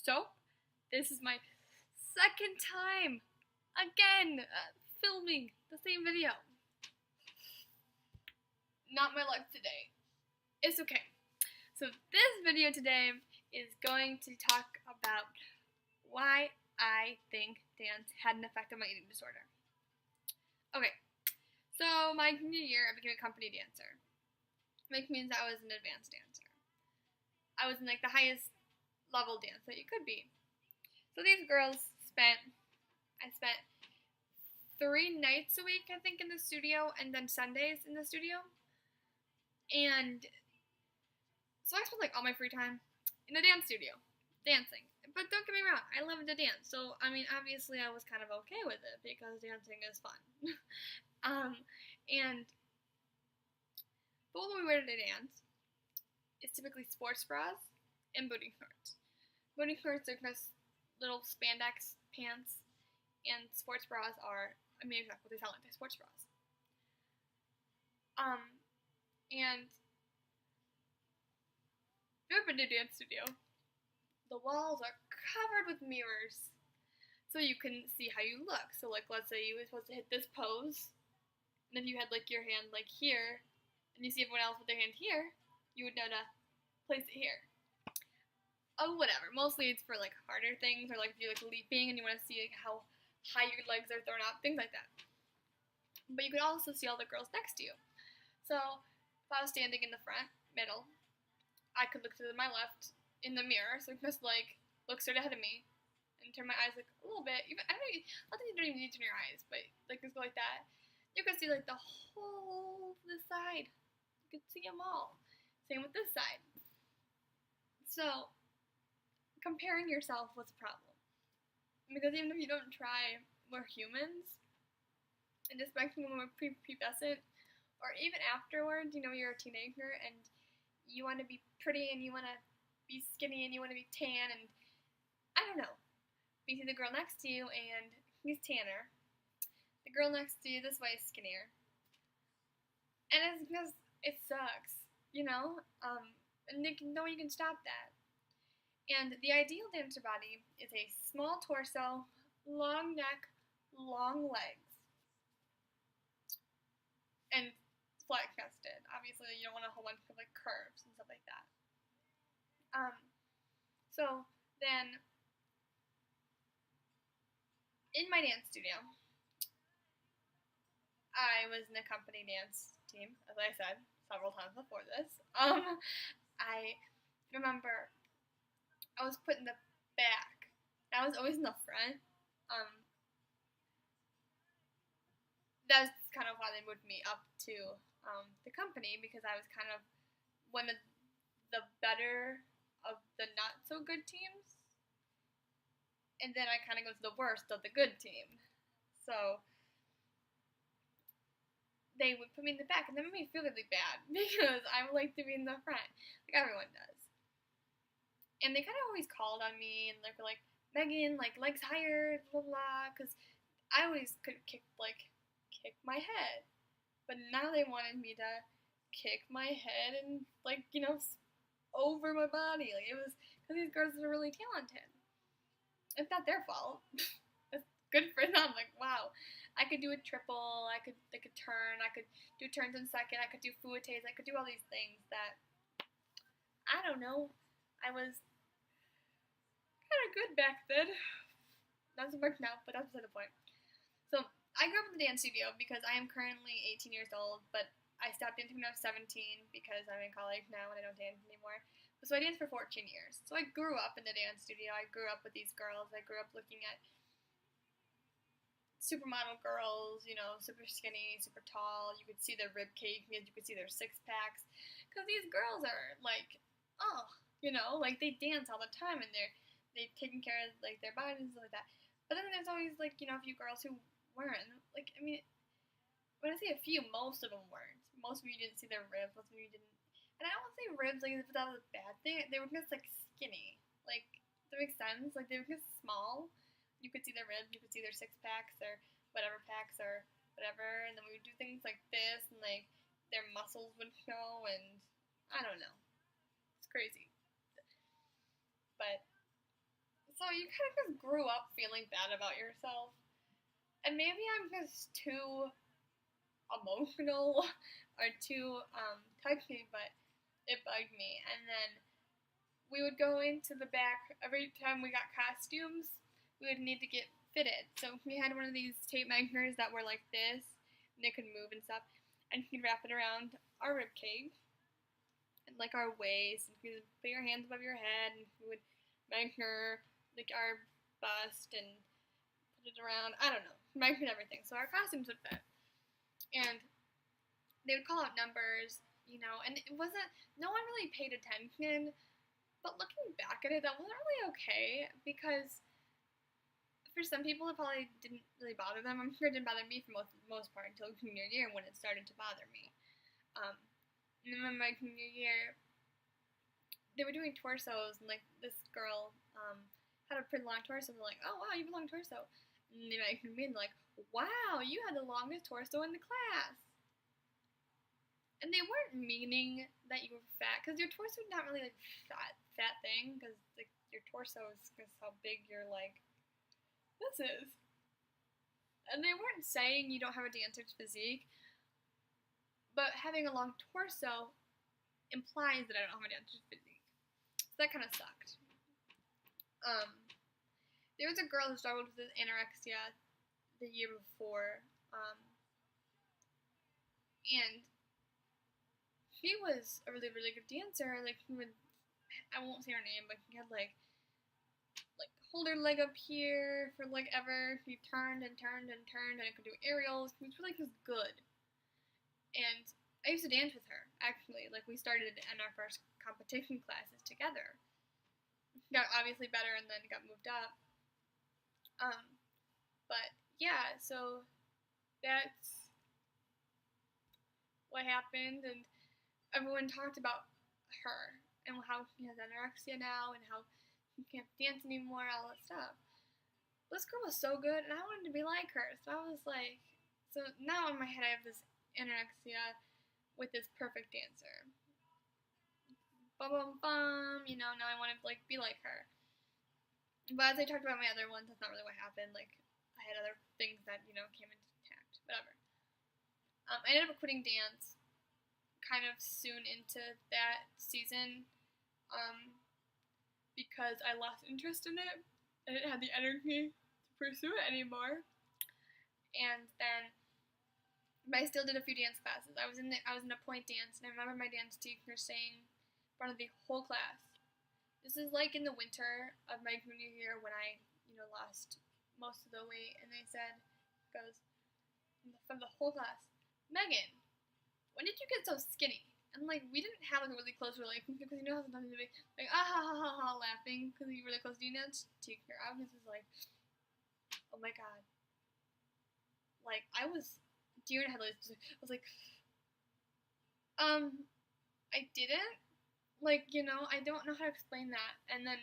So, this is my second time, again, filming the same video. Not my luck today. It's okay. So this video today is going to talk about why I think dance had an effect on my eating disorder. Okay, so my junior year I became a company dancer, which means I was an advanced dancer. I was in like the highest level dance that you could be. So these girls I spent 3 nights a week, I think, in the studio, and then Sundays in the studio. And so I spent like all my free time in the dance studio, dancing. But don't get me wrong, I love to dance. So, I mean, obviously I was kind of okay with it because dancing is fun. But what we wear to dance is typically sports bras and booty shorts. Booty shorts are just little spandex pants, and sports bras are, I mean, exactly what they sound like, they're sports bras. And if you've ever been to a dance studio, the walls are covered with mirrors, so you can see how you look. So, like, let's say you were supposed to hit this pose, and if you had, like, your hand, like, here, and you see everyone else with their hand here, you would know to place it here. Oh, whatever. Mostly it's for, like, harder things, or, like, if you're, like, leaping and you want to see, like, how high your legs are thrown up, things like that. But you could also see all the girls next to you. So, if I was standing in the front, middle, I could look to my left in the mirror, so just, like, look straight ahead of me, and turn my eyes, like, a little bit. Even, I don't think you don't even need to turn your eyes, but, like, just go like that. You can see, like, the whole this side. You can see them all. Same with this side. So, comparing yourself was a problem. Because even if you don't try, we're humans. And especially when we're prepubescent, or even afterwards, you know, you're a teenager and you want to be pretty and you want to be skinny and you want to be tan, and I don't know. But you see the girl next to you and he's tanner. The girl next to you this way is skinnier. And it's because it sucks, you know? And you can stop that. And the ideal dancer body is a small torso, long neck, long legs, and flat chested. Obviously, you don't want a whole bunch of like curves and stuff like that. So then, in my dance studio, I was in a company dance team, as I said several times before this. I remember I was put in the back. I was always in the front. That's kind of why they moved me up to the company, because I was kind of one of the better of the not so good teams, and then I kind of go to the worst of the good team. So they would put me in the back, and that made me feel really bad because I would like to be in the front, like everyone does. And they kind of always called on me, and they were like, Megan, like, legs higher, blah blah, because I always could kick my head. But now they wanted me to kick my head and, like, you know, over my body. Like, it was because these girls are really talented. It's not their fault. It's good for them. Like, wow, I could do a triple. I could turn. I could do turns in second. I could do fouettes. I could do all these things that, I don't know, I was kind of good back then. Doesn't work now, but that's beside the point. So I grew up in the dance studio because I am currently 18 years old, but I stopped dancing when I was 17 because I'm in college now and I don't dance anymore. So I danced for 14 years. So I grew up in the dance studio. I grew up with these girls. I grew up looking at supermodel girls, you know, super skinny, super tall. You could see their rib cage, you could see their six packs. Because these girls are like, oh, you know, like they dance all the time and they've taken care of like their bodies and stuff like that. But then there's always like, you know, a few girls who weren't. Like, I mean, when I say a few, most of them weren't. Most of you didn't see their ribs. Most of you didn't. And I don't say ribs like that was a bad thing. They were just like skinny. Like, does that make sense? Like they were just small. You could see their ribs. You could see their six packs or whatever packs or whatever. And then we would do things like this, and like their muscles would show, and I don't know. It's crazy. But So you kind of just grew up feeling bad about yourself. And maybe I'm just too emotional or too touchy, but it bugged me. And then we would go into the back every time we got costumes. We would need to get fitted. So we had one of these tape measures that were like this, and they could move and stuff. And he'd wrap it around our rib cage and like our waist, and he would put your hands above your head, and he would measure like our bust and put it around. I don't know, measured everything. So our costumes would fit, and they would call out numbers, and it wasn't. No one really paid attention. But looking back at it, that wasn't really okay because for some people it probably didn't really bother them. I'm sure it didn't bother me for most part until junior year when it started to bother me. And then in my junior year, they were doing torsos, and like this girl had a pretty long torso. And they're like, "Oh wow, you have a long torso." And they might me and they're like, "Wow, you had the longest torso in the class." And they weren't meaning that you were fat, because your torso is not really like fat thing, because like your torso is just how big your like this is. And they weren't saying you don't have a dancer's physique, but having a long torso implies that I don't have a dancer's physique. So that kind of sucked. There was a girl who struggled with anorexia the year before, and she was a really, really good dancer. Like, I won't say her name, but she had like hold her leg up here for like ever. She turned and turned and turned, and I could do aerials. She was really just good. And I used to dance with her, actually. Like, we started in our first competition classes together. Got obviously better and then got moved up. But yeah, so that's what happened, and everyone talked about her and how she has anorexia now and how she can't dance anymore, all that stuff. This girl was so good, and I wanted to be like her. So I was like, so now in my head I have this anorexia with this perfect dancer. Bum bum bum, now I want to like be like her. But as I talked about my other ones, that's not really what happened. Like, I had other things that came intact. Whatever. I ended up quitting dance kind of soon into that season, because I lost interest in it. I didn't have the energy to pursue it anymore. And then, but I still did a few dance classes. I was in a point dance, and I remember my dance teacher saying in front of the whole class, this is like in the winter of my junior year when I, lost most of the weight, and they said, goes, from the whole class, Megan, when did you get so skinny? And like, we didn't have like a really close relationship, because how sometimes you'd be like, ah ha ha ha ha, laughing because you were really close to your dance teacher. I was just like, oh my god. Like, I was deer in headlights. I was like, I didn't. Like, I don't know how to explain that. And then,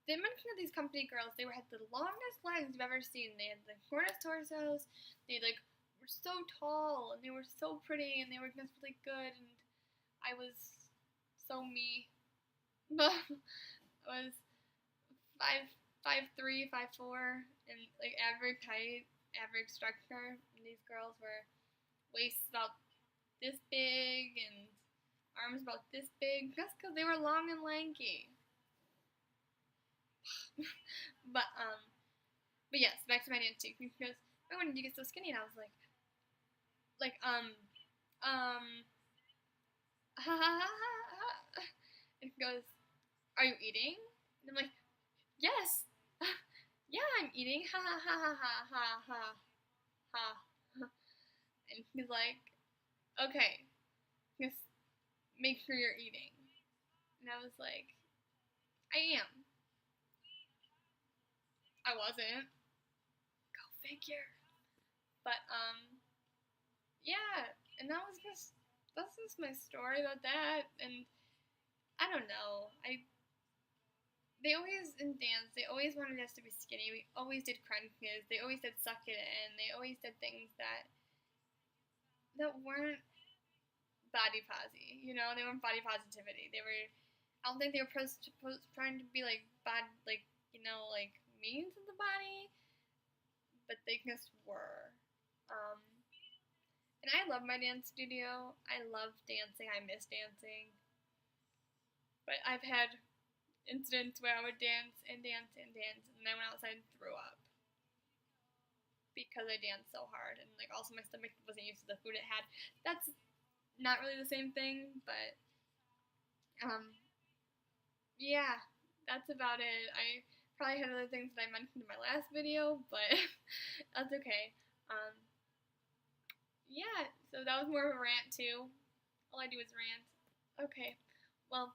they mentioned that these company girls, they had the longest legs you've ever seen. They had the shortest torsos. They, were so tall, and they were so pretty, and they were just really good, and I was so me. But I was 5'3", 5'4", and, average height, average structure, and these girls were waists about this big, and arms about this big, just because they were long and lanky. but yes, back to my dance teacher. He goes, "Oh, when did you get so skinny?" And I was like, ha ha ha ha. And he goes, "Are you eating?" And I'm like, "Yes, yeah, I'm eating. Ha ha ha ha ha ha ha." And he's like, "Okay, just make sure you're eating." And I was like, "I am." I wasn't. Go figure. But yeah, and that's just my story about that. And I don't know. They always in dance. They always wanted us to be skinny. We always did crunches. They always did suck it in. They always did things that weren't body posy. They weren't body positivity. They were I don't think they were trying to be like bad, like like mean to the body, but they just were. Um, and I love my dance studio. I love dancing. I miss dancing. But I've had incidents where I would dance and dance and dance, and then I went outside and threw up because I danced so hard, and like also my stomach wasn't used to the food it had. That's not really the same thing, but yeah, that's about it. I probably had other things that I mentioned in my last video, but that's okay. Um, yeah, so that was more of a rant too. All I do is rant. Okay, well,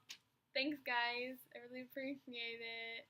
thanks guys. I really appreciate it.